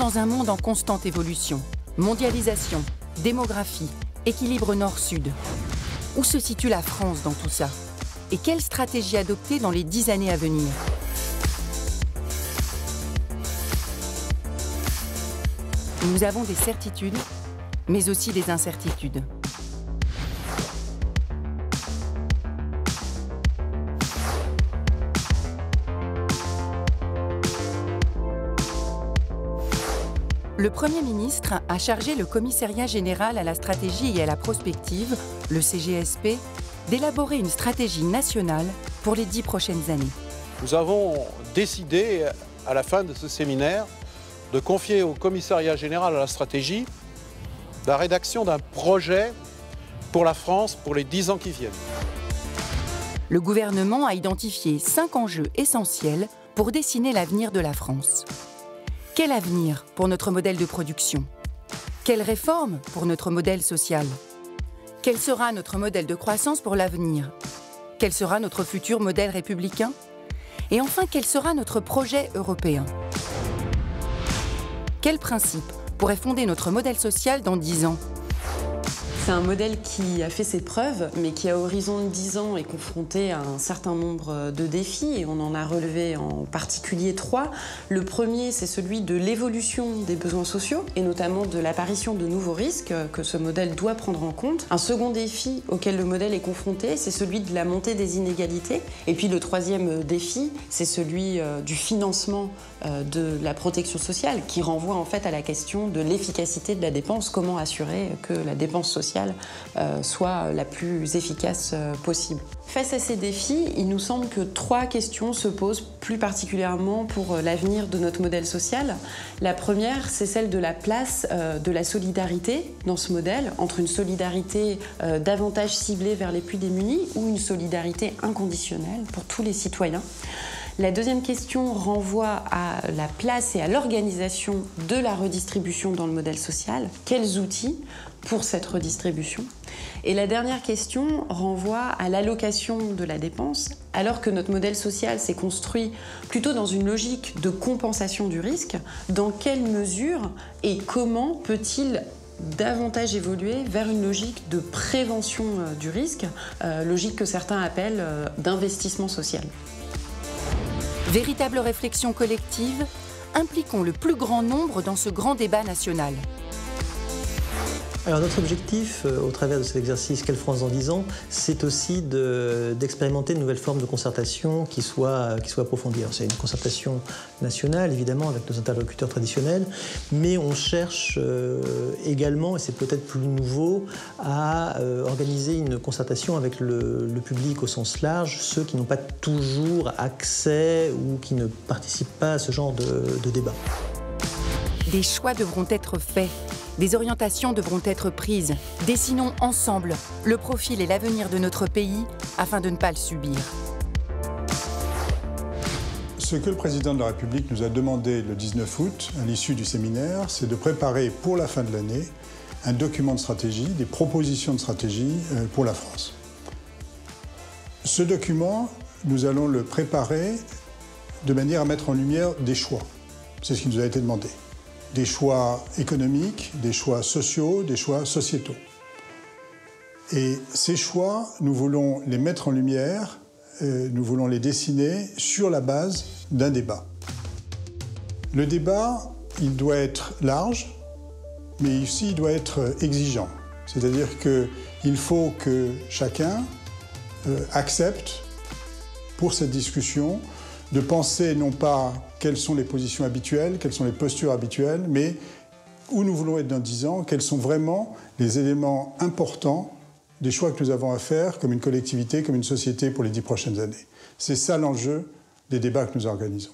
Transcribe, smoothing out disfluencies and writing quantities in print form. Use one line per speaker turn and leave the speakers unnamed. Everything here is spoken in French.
dans un monde en constante évolution. Mondialisation, démographie, équilibre nord-sud. Où se situe la France dans tout ça? Et quelle stratégie adopter dans les 10 années à venir? Nous avons des certitudes, mais aussi des incertitudes. Le Premier ministre a chargé le Commissariat général à la stratégie et à la prospective, le CGSP, d'élaborer une stratégie nationale pour les 10 prochaines années.
Nous avons décidé, à la fin de ce séminaire, de confier au Commissariat général à la stratégie la rédaction d'un projet pour la France pour les 10 ans qui viennent.
Le gouvernement a identifié 5 enjeux essentiels pour dessiner l'avenir de la France. Quel avenir pour notre modèle de production? Quelle réforme pour notre modèle social? Quel sera notre modèle de croissance pour l'avenir? Quel sera notre futur modèle républicain? Et enfin, quel sera notre projet européen? Quels principes pourraient fonder notre modèle social dans 10 ans?
C'est un modèle qui a fait ses preuves, mais qui à horizon de 10 ans est confronté à un certain nombre de défis, et on en a relevé en particulier 3. Le premier, c'est celui de l'évolution des besoins sociaux, et notamment de l'apparition de nouveaux risques que ce modèle doit prendre en compte. Un second défi auquel le modèle est confronté, c'est celui de la montée des inégalités. Et puis le troisième défi, c'est celui du financement de la protection sociale, qui renvoie en fait à la question de l'efficacité de la dépense, comment assurer que la dépense sociale soit la plus efficace possible. Face à ces défis, il nous semble que 3 questions se posent plus particulièrement pour l'avenir de notre modèle social. La première, c'est celle de la place de la solidarité dans ce modèle, entre une solidarité davantage ciblée vers les plus démunis ou une solidarité inconditionnelle pour tous les citoyens. La deuxième question renvoie à la place et à l'organisation de la redistribution dans le modèle social. Quels outils pour cette redistribution? Et la dernière question renvoie à l'allocation de la dépense, alors que notre modèle social s'est construit plutôt dans une logique de compensation du risque. Dans quelle mesure et comment peut-il davantage évoluer vers une logique de prévention du risque, logique que certains appellent d'investissement social?
Véritable réflexion collective, impliquons le plus grand nombre dans ce grand débat national.
Alors notre objectif, au travers de cet exercice Quelle France dans 10 ans, c'est aussi d'expérimenter de nouvelles formes de concertation qui soient approfondies. C'est une concertation nationale, évidemment, avec nos interlocuteurs traditionnels, mais on cherche également, et c'est peut-être plus nouveau, à organiser une concertation avec le public au sens large, ceux qui n'ont pas toujours accès ou qui ne participent pas à ce genre de débat.
Des choix devront être faits. Des orientations devront être prises. Dessinons ensemble le profil et l'avenir de notre pays afin de ne pas le subir.
Ce que le président de la République nous a demandé le 19 août, à l'issue du séminaire, c'est de préparer pour la fin de l'année un document de stratégie, des propositions de stratégie pour la France. Ce document, nous allons le préparer de manière à mettre en lumière des choix. C'est ce qui nous a été demandé. Des choix économiques, des choix sociaux, des choix sociétaux. Et ces choix, nous voulons les mettre en lumière, nous voulons les dessiner sur la base d'un débat. Le débat, il doit être large, mais aussi il doit être exigeant. C'est-à-dire qu'il faut que chacun accepte, pour cette discussion, de penser non pas quelles sont les positions habituelles, quelles sont les postures habituelles, mais où nous voulons être dans 10 ans, quels sont vraiment les éléments importants des choix que nous avons à faire comme une collectivité, comme une société pour les 10 prochaines années. C'est ça l'enjeu des débats que nous organisons.